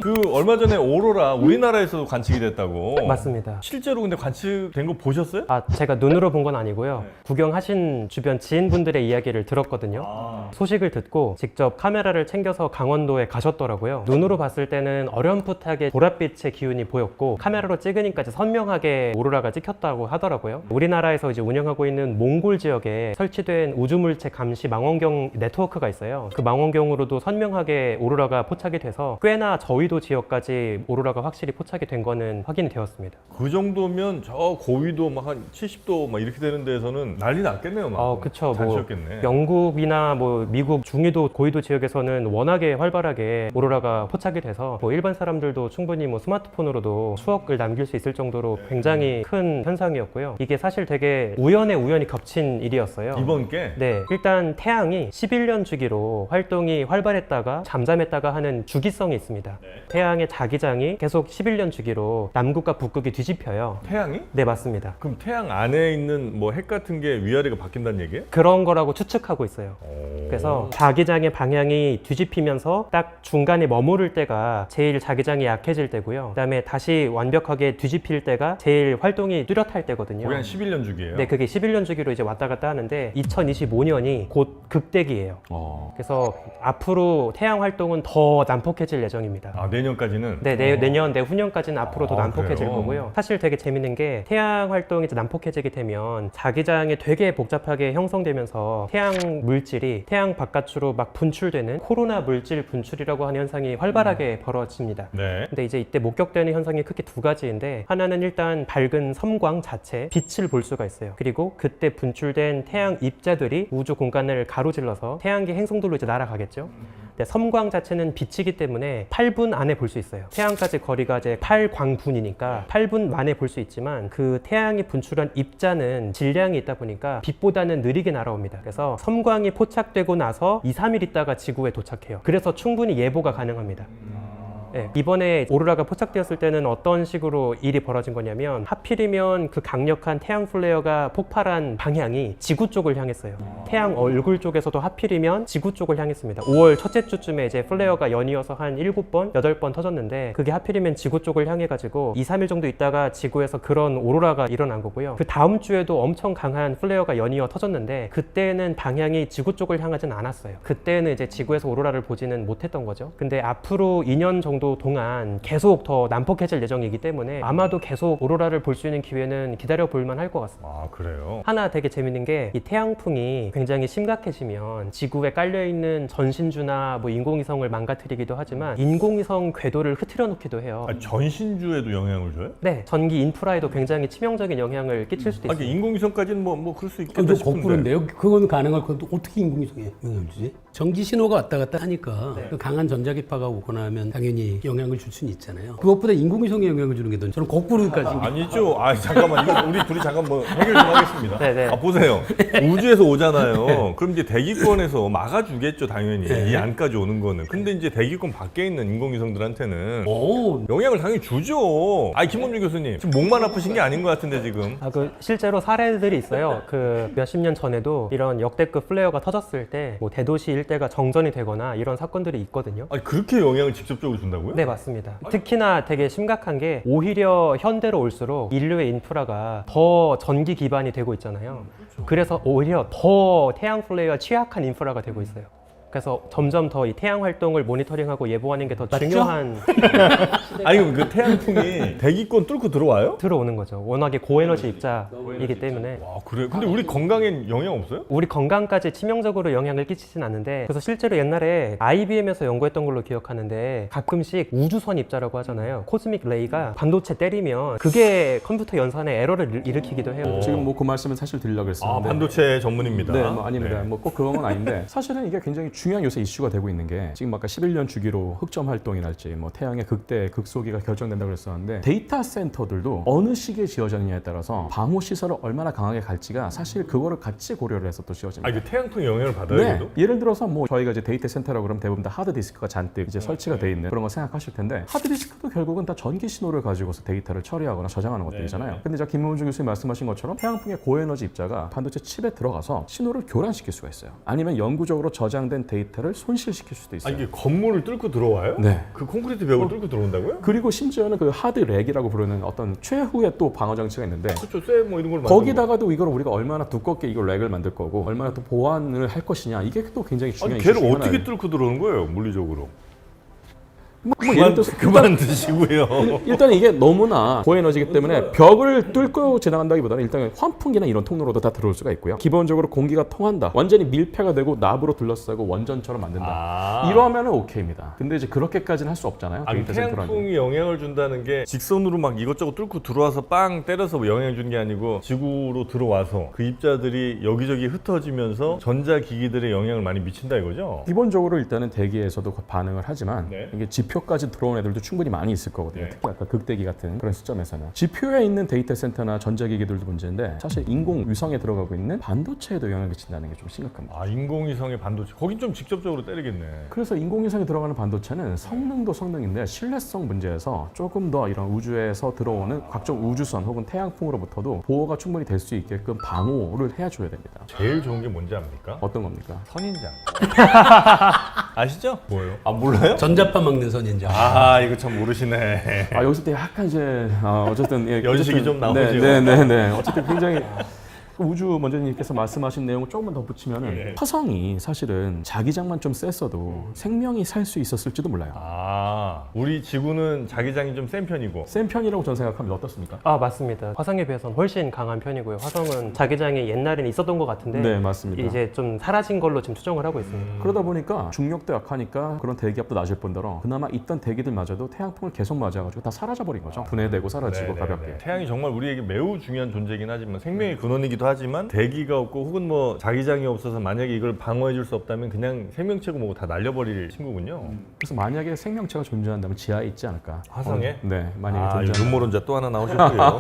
그 얼마 전에 오로라 우리나라에서도 관측이 됐다고. 맞습니다. 실제로 근데 관측된 거 보셨어요? 아, 제가 눈으로 본 건 아니고요. 구경하신 주변 지인분들의 이야기를 들었거든요. 소식을 듣고 직접 카메라를 챙겨서 강원도에 가셨더라고요. 눈으로 봤을 때는 어렴풋하게 보랏빛의 기운이 보였고 카메라로 찍으니까 이제 선명하게 오로라가 찍혔다고 하더라고요. 우리나라에서 이제 운영하고 있는 몽골 지역에 설치된 우주물체 감시 망원경 네트워크가 있어요. 그 망원경으로도 선명하게 오로라가 포착이 돼서 꽤나 저위도 지역까지 오로라가 확실히 포착이 된 거는 확인이 되었습니다. 그 정도면 저 고위도 막 한 70도 막 이렇게 되는 데에서는 난리 났겠네요. 막. 그쵸. 잔치였겠네. 영국이나 미국 중위도 고위도 지역에서는 워낙에 활발하게 오로라가 포착이 돼서 일반 사람들도 충분히 스마트폰으로도 추억을 남길 수 있을 정도로 굉장히 큰 현상이었고요. 이게 사실 되게 우연히 겹친 일이었어요. 이번 게 네, 일단 태양이 11년 주기로 활동이 활발했다가 잠잠했다가 하는 주기성이 있습니다. 태양의 자기장이 계속 11년 주기로 남극과 북극이 뒤집혀요. 태양이? 네, 맞습니다. 그럼 태양 안에 있는 핵 같은 게 위아래가 바뀐다는 얘기예요? 그런 거라고 추측하고 있어요. 그래서 자기장의 방향이 뒤집히면서 딱 중간에 머무를 때가 제일 자기장이 약해질 때고요. 그다음에 다시 완벽하게 뒤집힐 때가 제일 활동이 뚜렷할 때거든요. 거의 한 11년 주기예요. 네, 그게 11년 주기로 이제 왔다 갔다 하는데 2025년이 곧 극대기예요. 그래서 앞으로 태양 활동은 더 난폭해질 예정입니다. 아, 내년까지는? 네, 내년, 내후년까지는 앞으로 더 난폭해질 그래요? 거고요. 사실 되게 재밌는 게 태양 활동이 이제 난폭해지게 되면 자기장이 되게 복잡하게 형성되면서 태양 물질이 태양 바깥으로 막 분출되는 코로나 물질 분출이라고 하는 현상이 활발하게 벌어집니다. 네. 근데 이제 이때 목격되는 현상이 크게 두 가지인데 하나는 일단 밝은 섬광 자체, 빛을 볼 수가 있어요. 그리고 그때 분출된 태양 입자들이 우주 공간을 가로질러서 태양계 행성들로 이제 날아가겠죠. 근데 섬광 자체는 빛이기 때문에 8분 안에 볼 수 있어요. 태양까지 거리가 이제 8광분이니까 8분 만에 볼 수 있지만 그 태양이 분출한 입자는 질량이 있다 보니까 빛보다는 느리게 날아옵니다. 그래서 섬광이 포착되고 나서 2, 3일 있다가 지구에 도착해요. 그래서 충분히 예보가 가능합니다. 네, 이번에 오로라가 포착되었을 때는 어떤 식으로 일이 벌어진 거냐면 하필이면 그 강력한 태양 플레어가 폭발한 방향이 지구 쪽을 향했어요. 태양 얼굴 쪽에서도 하필이면 지구 쪽을 향했습니다. 5월 첫째 주쯤에 이제 플레어가 연이어서 한 7번, 8번 터졌는데 그게 하필이면 지구 쪽을 향해가지고 2, 3일 정도 있다가 지구에서 그런 오로라가 일어난 거고요. 그 다음 주에도 엄청 강한 플레어가 연이어 터졌는데 그때는 방향이 지구 쪽을 향하진 않았어요. 그때는 이제 지구에서 오로라를 보지는 못했던 거죠. 근데 앞으로 2년 정도 동안 계속 더 난폭해질 예정이기 때문에 아마도 계속 오로라를 볼 수 있는 기회는 기다려 볼 만할 것 같습니다. 아, 그래요? 하나 되게 재밌는 게 이 태양풍이 굉장히 심각해지면 지구에 깔려있는 전신주나 인공위성을 망가뜨리기도 하지만 인공위성 궤도를 흐트려 놓기도 해요. 아, 전신주에도 영향을 줘요? 네, 전기 인프라에도 굉장히 치명적인 영향을 끼칠 수도 있습니다. 인공위성까지는 그럴 수 있겠다 근데 싶은데. 거꾸로인데요. 그건 가능할 건데 어떻게 인공위성에 영향을 주지? 전기 신호가 왔다 갔다 하니까 그 강한 전자기파가 오거나 하면 당연히 영향을 줄 수는 있잖아요. 그것보다 인공위성에 영향을 주는 게 더 저는 거꾸로까지. 아니죠. 잠깐만. 이거 우리 둘이 잠깐 해결 좀 하겠습니다. 네네. 보세요. 우주에서 오잖아요. 그럼 이제 대기권에서 막아주겠죠, 당연히. 이 안까지 오는 거는. 근데 이제 대기권 밖에 있는 인공위성들한테는 영향을 당연히 주죠. 김범준 교수님. 지금 목만 아프신 게 아닌 것 같은데, 지금. 실제로 사례들이 있어요. 몇십 년 전에도 이런 역대급 플레어가 터졌을 때 대도시 일대가 정전이 되거나 이런 사건들이 있거든요. 그렇게 영향을 직접적으로 준다고요? 네, 맞습니다. 특히나 되게 심각한 게 오히려 현대로 올수록 인류의 인프라가 더 전기 기반이 되고 있잖아요. 그래서 오히려 더 태양 플레이가 취약한 인프라가 되고 있어요. 그래서 점점 더 이 태양 활동을 모니터링하고 예보하는 게 더 중요한 그럼 그 태양풍이 대기권 뚫고 들어와요? 들어오는 거죠. 워낙에 고에너지 입자이기 때문에. 와, 그래요? 근데 우리 건강엔 영향 없어요? 우리 건강까지 치명적으로 영향을 끼치진 않는데 그래서 실제로 옛날에 IBM에서 연구했던 걸로 기억하는데 가끔씩 우주선 입자라고 하잖아요. 코스믹 레이가 반도체 때리면 그게 컴퓨터 연산에 에러를 일으키기도 해요. 지금 그 말씀을 사실 드리려고 했었는데 반도체 전문입니다. 네, 아닙니다. 네. 꼭 그런 건 아닌데 사실은 이게 굉장히 중요한 요새 이슈가 되고 있는 게 지금 아까 11년 주기로 흑점 활동이랄지 태양의 극대, 극소기가 결정된다고 그랬었는데 데이터 센터들도 어느 시기에 지어졌느냐에 따라서 방호 시설을 얼마나 강하게 갈지가 사실 그거를 같이 고려를 해서 또 지어집니다. 이게 태양풍 영향을 받아요? 네. 그래도? 예를 들어서 저희가 이제 데이터 센터라고 그러면 대부분 다 하드 디스크가 잔뜩 이제 설치가 돼 있는 그런 거 생각하실 텐데 하드 디스크도 결국은 다 전기 신호를 가지고서 데이터를 처리하거나 저장하는 것들이잖아요. 근데 김문중 교수님 말씀하신 것처럼 태양풍의 고에너지 입자가 반도체 칩에 들어가서 신호를 교란시킬 수가 있어요. 아니면 영구적으로 저장된 데이터를 손실시킬 수도 있어요. 이게 건물을 뚫고 들어와요? 네. 그 콘크리트 벽을 뚫고 들어온다고요? 그리고 심지어는 그 하드 렉이라고 부르는 어떤 최후의 또 방어 장치가 있는데 그렇죠. 쇠뭐 이런 걸 거기다가도 이걸 우리가 얼마나 두껍게 이걸 렉을 만들 거고 얼마나 또 보완을 할 것이냐 이게 또 굉장히 중요한 걔를 이슈 중에 어떻게 하나예요. 뚫고 들어오는 거예요? 물리적으로. 예를 들어서 그만 드시고요. 일단 이게 너무나 고에너지이기 때문에 벽을 뚫고 지나간다기보다는 일단 환풍기나 이런 통로로도 다 들어올 수가 있고요. 기본적으로 공기가 통한다. 완전히 밀폐가 되고 납으로 둘러싸고 원전처럼 만든다. 이러면은 오케이입니다. 근데 이제 그렇게까지는 할 수 없잖아요. 데이터 센터라는. 태양풍이 영향을 준다는 게 직선으로 막 이것저것 뚫고 들어와서 빵 때려서 뭐 영향을 주는 게 아니고 지구로 들어와서 그 입자들이 여기저기 흩어지면서 전자기기들에 영향을 많이 미친다 이거죠? 기본적으로 일단은 대기에서도 반응을 하지만 네. 이게 지표까지 들어온 애들도 충분히 많이 있을 거거든요. 네. 특히 아까 극대기 같은 그런 시점에서는 지표에 있는 데이터 센터나 전자기기들도 문제인데 사실 인공위성에 들어가고 있는 반도체에도 영향을 미친다는 게 좀 심각합니다. 인공위성의 반도체. 거긴 좀 직접적으로 때리겠네. 그래서 인공위성에 들어가는 반도체는 성능도 성능인데 신뢰성 문제에서 조금 더 이런 우주에서 들어오는 각종 우주선 혹은 태양풍으로부터도 보호가 충분히 될 수 있게끔 방호를 해줘야 됩니다. 제일 좋은 게 뭔지 압니까? 어떤 겁니까? 선인장. 아시죠? 뭐예요? 몰라요? 전자파 막는 선인장. 이거 참 모르시네. 여기서 또 약간 이제 어쨌든 예, 연식이 어쨌든 좀 나오죠. 네. 어쨌든 굉장히 우주 먼저님께서 말씀하신 내용을 조금만 더 붙이면은 네. 화성이 사실은 자기장만 좀 셌어도 생명이 살 수 있었을지도 몰라요. 우리 지구는 자기장이 좀 센 편이고. 센 편이라고 저는 생각하면 어떻습니까? 맞습니다. 화성에 비해서는 훨씬 강한 편이고요. 화성은 자기장이 옛날에는 있었던 것 같은데 네, 맞습니다. 이제 좀 사라진 걸로 지금 추정을 하고 있습니다. 그러다 보니까 중력도 약하니까 그런 대기압도 낮을 뿐더러 그나마 있던 대기들마저도 태양풍을 계속 맞아가지고 다 사라져버린 거죠. 분해되고 사라지고 네네네. 가볍게. 태양이 정말 우리에게 매우 중요한 존재이긴 하지만 생명의 근원이기도 하지만 대기가 없고 혹은 뭐 자기장이 없어서 만약에 이걸 방어해 줄 수 없다면 그냥 생명체고 뭐고 다 날려버릴 친구군요. 그래서 만약에 생명체가 존재한다면 지하에 있지 않을까? 화성에? 네, 만약에 존재한다면 음모론자 또 하나 나오셨고요.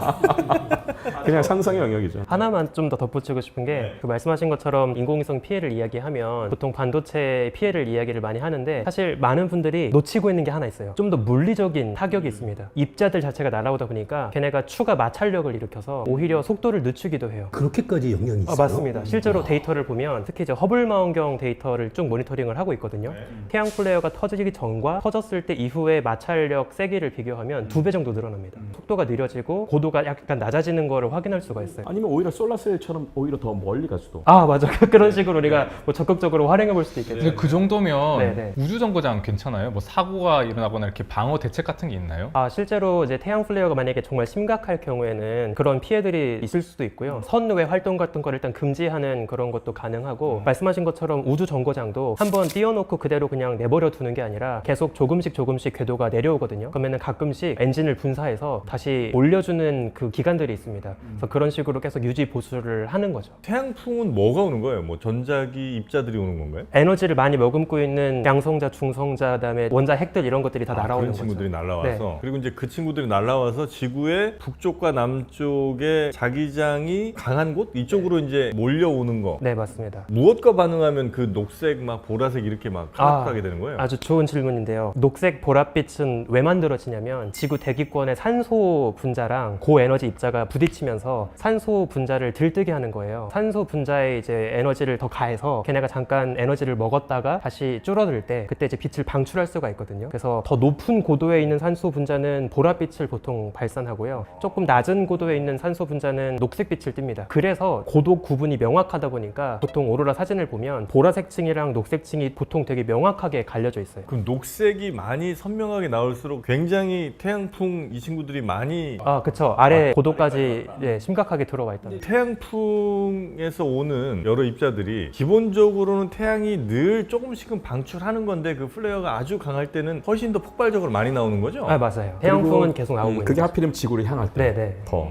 그냥 상상의 영역이죠. 하나만 좀 더 덧붙이고 싶은 게 그 말씀하신 것처럼 인공위성 피해를 이야기하면 보통 반도체 피해를 이야기를 많이 하는데 사실 많은 분들이 놓치고 있는 게 하나 있어요. 좀 더 물리적인 타격이 있습니다. 입자들 자체가 날아오다 보니까 걔네가 추가 마찰력을 일으켜서 오히려 속도를 늦추기도 해요. 그렇게까지 영향이 있어요? 맞습니다. 실제로 데이터를 보면 특히 이제 허블 망원경 데이터를 쭉 모니터링을 하고 있거든요. 태양 플레어가 터지기 전과 터졌을 때 이후의 마찰력 세기를 비교하면 2배 정도 늘어납니다. 속도가 느려지고 고도가 약간 낮아지는 거를 확인할 수가 있어요. 아니면 오히려 솔라셀처럼 오히려 더 멀리 갈 수도. 맞아. 그런 식으로 우리가 뭐 적극적으로 활용해 볼 수도 있겠죠. 근데 그 정도면 네네. 우주정거장 괜찮아요? 뭐 사고가 일어나거나 이렇게 방어 대책 같은 게 있나요? 실제로 이제 태양 플레어가 만약에 정말 심각할 경우에는 그런 피해들이 있을 수도 있고요. 선외 활동 같은 걸 일단 금지하는 그런 것도 가능하고 말씀하신 것처럼 우주 정거장도 한번 띄워놓고 그대로 그냥 내버려 두는 게 아니라 계속 조금씩 궤도가 내려오거든요. 그러면은 가끔씩 엔진을 분사해서 다시 올려주는 그 기간들이 있습니다. 그래서 그런 식으로 계속 유지 보수를 하는 거죠. 태양풍은 뭐가 오는 거예요? 뭐 전자기 입자들이 오는 건가요? 에너지를 많이 머금고 있는 양성자, 중성자, 그다음에 원자 핵들 이런 것들이 다 날아오는 그런 거죠. 친구들이 날라와서 네. 그리고 이제 그 친구들이 날라와서 지구의 북쪽과 남쪽에 자기장이 강한 곳 이쪽으로 이제 몰려오는 거. 네, 맞습니다. 무엇과 반응하면 그 녹색 막 보라색 이렇게 막 카락하게 되는 거예요? 아주 좋은 질문인데요. 녹색 보랏빛은 왜 만들어지냐면 지구 대기권의 산소 분자랑 고에너지 입자가 부딪히면서 산소 분자를 들뜨게 하는 거예요. 산소 분자에 이제 에너지를 더 가해서 걔네가 잠깐 에너지를 먹었다가 다시 줄어들 때 그때 이제 빛을 방출할 수가 있거든요. 그래서 더 높은 고도에 있는 산소 분자는 보랏빛을 보통 발산하고요. 조금 낮은 고도에 있는 산소 분자는 녹색빛을 띱니다. 그래서 고도 구분이 명확하다 보니까 보통 오로라 사진을 보면 보라색층이랑 녹색층이 보통 되게 명확하게 갈려져 있어요. 그럼 녹색이 많이 선명하게 나올수록 굉장히 태양풍 이 친구들이 많이 그쵸. 아래 고도까지 심각하게 들어와 있다. 태양풍에서 오는 여러 입자들이 기본적으로는 태양이 늘 조금씩은 방출하는 건데 그 플레어가 아주 강할 때는 훨씬 더 폭발적으로 많이 나오는 거죠? 맞아요. 태양풍은 계속 나오고 있는 그게 거죠. 하필이면 지구를 향할 때 네네. 더.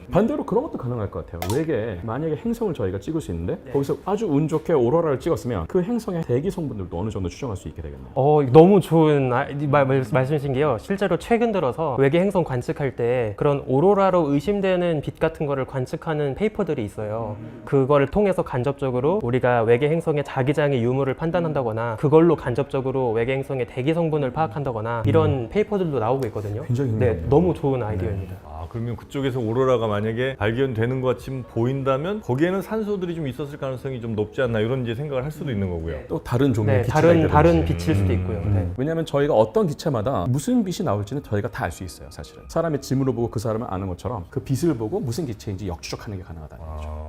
반대로 그런 것도 가능할 것 같아요. 외계에 만약에 행성을 저희가 찍을 수 있는데 거기서 아주 운 좋게 오로라를 찍었으면 그 행성의 대기 성분들도 어느 정도 추정할 수 있게 되겠네요. 너무 좋은 말씀이신 게요. 실제로 최근 들어서 외계 행성 관측할 때 그런 오로라로 의심되는 빛 같은 거를 관측하는 페이퍼들이 있어요. 그거를 통해서 간접적으로 우리가 외계 행성의 자기장의 유무를 판단한다거나 그걸로 간접적으로 외계 행성의 대기 성분을 파악한다거나 이런 페이퍼들도 나오고 있거든요. 굉장히 네, 흥미롭네요. 너무 좋은 아이디어입니다. 그러면 그쪽에서 오로라가 만약에 발견되는 것 같이 보인다면 거기에는 산소들이 좀 있었을 가능성이 좀 높지 않나 이런 이제 생각을 할 수도 있는 거고요. 또 다른 종류의 네, 기체가 다른 있다든지. 빛일 수도 있고요. 네. 왜냐하면 저희가 어떤 기체마다 무슨 빛이 나올지는 저희가 다 알 수 있어요. 사실은 사람의 짐으로 보고 그 사람을 아는 것처럼 그 빛을 보고 무슨 기체인지 역추적하는 게 가능하다는 거죠.